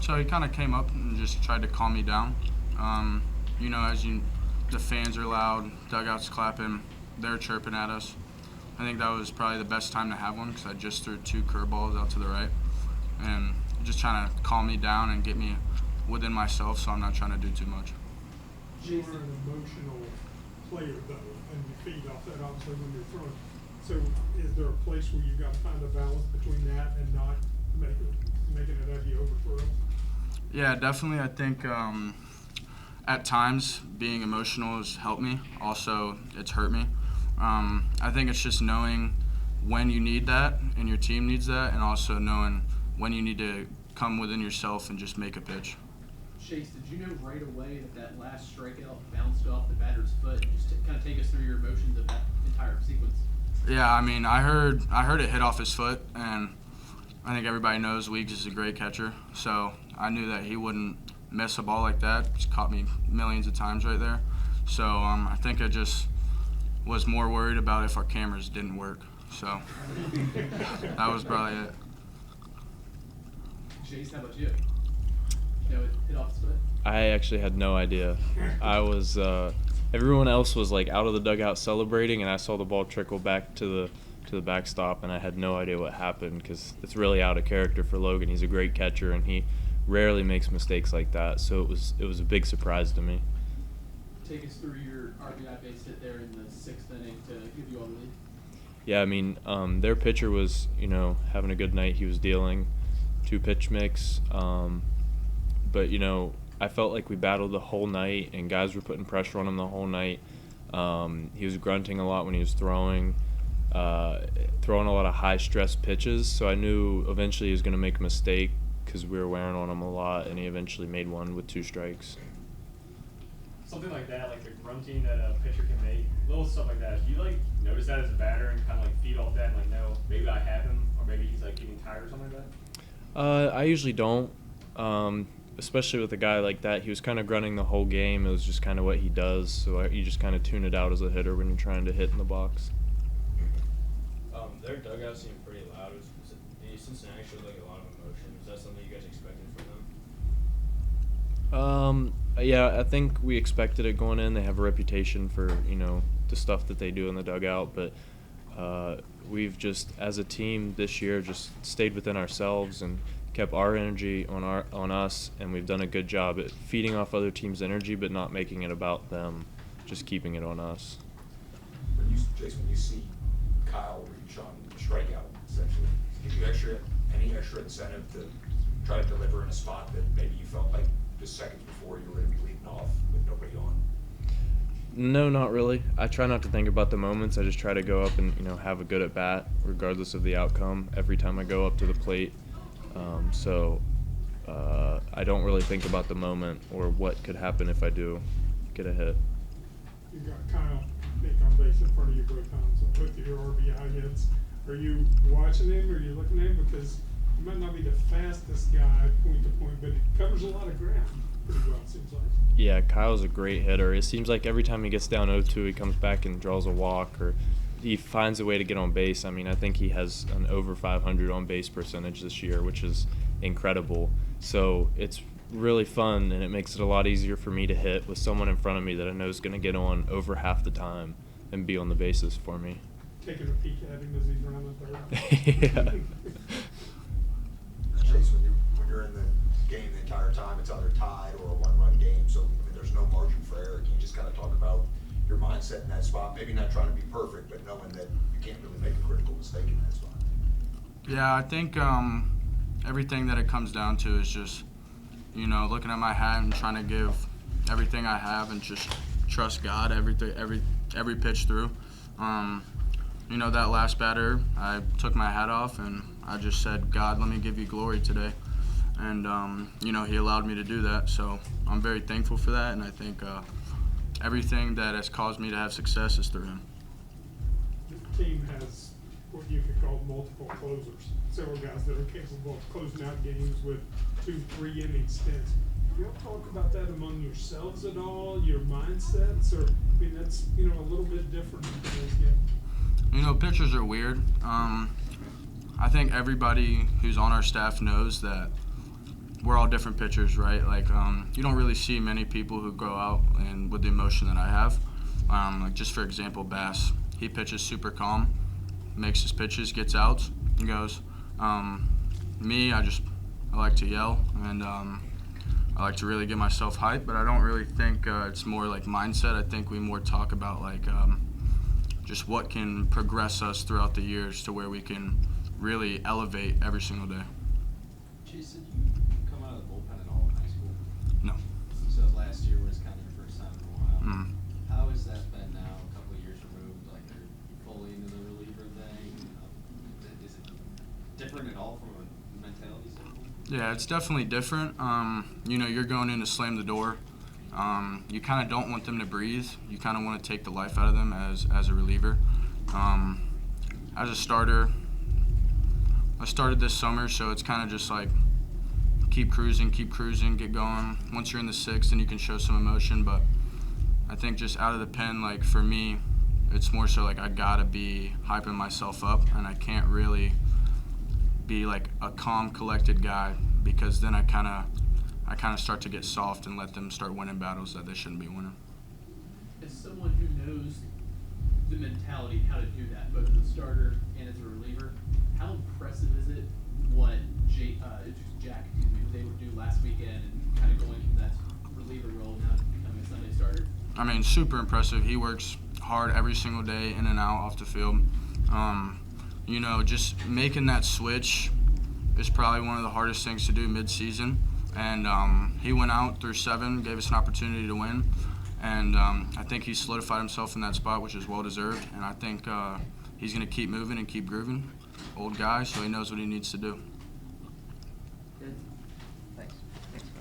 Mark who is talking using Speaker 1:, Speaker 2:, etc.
Speaker 1: So he kind of came up and just tried to calm me down. You know, the fans are loud, dugouts clapping, they're chirping at us. I think that was probably the best time to have one because I just threw 2 curveballs out to the right, and just trying to calm me down and get me within myself, so I'm not trying to do too much.
Speaker 2: You are an emotional player, though, and you feed off that obviously when you're throwing. So, is there a place where you got to find a balance between that and not making it have you overthrow?
Speaker 1: Yeah, definitely. I think at times being emotional has helped me. Also, it's hurt me. I think it's just knowing when you need that and your team needs that, and also knowing when you need to come within yourself and just make a pitch.
Speaker 3: Jace, did you know right away that last strikeout bounced off the batter's foot? Just to kind of take us through your emotions of that entire sequence.
Speaker 1: Yeah, I mean, I heard it hit off his foot, and I think everybody knows Weeks is a great catcher, so I knew that he wouldn't miss a ball like that. Just caught me millions of times right there. So I think I just was more worried about if our cameras didn't work. So that was probably it.
Speaker 3: Jace, how about you? You know, it hit off his foot?
Speaker 4: I actually had no idea. I was everyone else was like out of the dugout celebrating, and I saw the ball trickle back to the backstop, and I had no idea what happened because it's really out of character for Logan. He's a great catcher, and he rarely makes mistakes like that. So it was a big surprise to me.
Speaker 3: Take us through your RBI base hit there in the 6th inning to give you all the lead.
Speaker 4: Yeah, I mean, their pitcher was, having a good night. He was dealing 2 pitch mix. But, I felt like we battled the whole night, and guys were putting pressure on him the whole night. He was grunting a lot when he was throwing a lot of high-stress pitches. So I knew eventually he was going to make a mistake because we were wearing on him a lot, and he eventually made one with 2 strikes.
Speaker 5: Something like that, like the grunting that a pitcher can make, little stuff like that. Do you notice that as a batter and kind of feed off that and no, maybe I have him, or maybe he's getting tired or something like that?
Speaker 4: I usually don't, especially with a guy like that. He was kind of grunting the whole game. It was just kind of what he does. So you just kind of tune it out as a hitter when you're trying to hit in the box.
Speaker 6: Their dugout seemed pretty loud. Cincinnati showed a lot of emotion. Is that something you guys expected from them?
Speaker 4: Yeah, I think we expected it going in. They have a reputation for, the stuff that they do in the dugout, but we've just, as a team this year, just stayed within ourselves and kept our energy on us, and we've done a good job at feeding off other teams' energy, but not making it about them, just keeping it on us.
Speaker 7: Jace, when you see Kyle reach on strikeout, essentially, give you any extra incentive to try to deliver in a spot that maybe you felt like just seconds before you were going to be leading off with nobody on?
Speaker 4: No, not really. I try not to think about the moments. I just try to go up and have a good at bat, regardless of the outcome. Every time I go up to the plate, I don't really think about the moment or what could happen if I do get a hit.
Speaker 2: You got Kyle Nick on base in front of you both times with your RBI hits. Are you watching him? Or are you looking at him? Because he might not be the fastest guy point to point, but he covers a lot of ground pretty well, it seems like.
Speaker 4: Yeah, Kyle's a great hitter. It seems like every time he gets down 0-2, he comes back and draws a walk, or he finds a way to get on base. I mean, I think he has an over 500 on base percentage this year, which is incredible. So it's really fun, and it makes it a lot easier for me to hit with someone in front of me that I know is going to get on over half the time and be on the bases for me.
Speaker 2: Taking a peek at him as he's running third.
Speaker 4: Yeah.
Speaker 7: Jace, when you're in the game the entire time, it's either tied or a one-run game, so there's no margin for error. Can you just kind of talk about your mindset in that spot? Maybe not trying to be perfect, but knowing that you can't really make a critical mistake in that spot.
Speaker 1: Yeah, I think everything that it comes down to is just, looking at my hat and trying to give everything I have and just trust God every pitch through. That last batter, I took my hat off and I just said, God, let me give you glory today. And, he allowed me to do that. So I'm very thankful for that. And I think everything that has caused me to have success is through him.
Speaker 2: This team has what you could call multiple closers. Several guys that are capable of closing out games with 2-3 inning stints. Do y'all talk about that among yourselves at all, your mindsets? Or, that's, a little bit different in today's game.
Speaker 1: Pitchers are weird. I think everybody who's on our staff knows that we're all different pitchers, right? Like, you don't really see many people who go out and with the emotion that I have. Like, just for example, Bass, he pitches super calm, makes his pitches, gets outs, and goes. Me, I like to yell, and I like to really get myself hyped, but I don't really think it's more like mindset. I think we more talk about like just what can progress us throughout the years to where we can really elevate every single day.
Speaker 8: Jace, did you come out of the bullpen at all in high school?
Speaker 1: No.
Speaker 8: So last year was kind of your first time in a while.
Speaker 1: Mm.
Speaker 8: How has that been now, a couple of years removed? Like, are you fully into the reliever thing? Is it different at all from a mentality standpoint?
Speaker 1: Yeah, it's definitely different. You know, you're going in to slam the door. You kind of don't want them to breathe. You kind of want to take the life out of them as a reliever. As a starter, I started this summer, so it's kind of just like keep cruising, get going. Once you're in the sixth, then you can show some emotion. But I think just out of the pen, like for me, it's more so like I gotta be hyping myself up, and I can't really be like a calm, collected guy, because then I kind of start to get soft and let them start winning battles that they shouldn't be winning.
Speaker 3: As someone who knows the mentality, how to do that, both as a starter and as a reliever, how impressive is it what Jack was able to do last weekend and kind of going from that reliever role now to becoming a Sunday starter?
Speaker 1: I mean, super impressive. He works hard every single day, in and out off the field. You know, just making that switch is probably one of the hardest things to do mid-season. And he went out through 7, gave us an opportunity to win. And I think he solidified himself in that spot, which is well-deserved. And I think he's going to keep moving and keep grooving. Old guy, so he knows what he needs to do.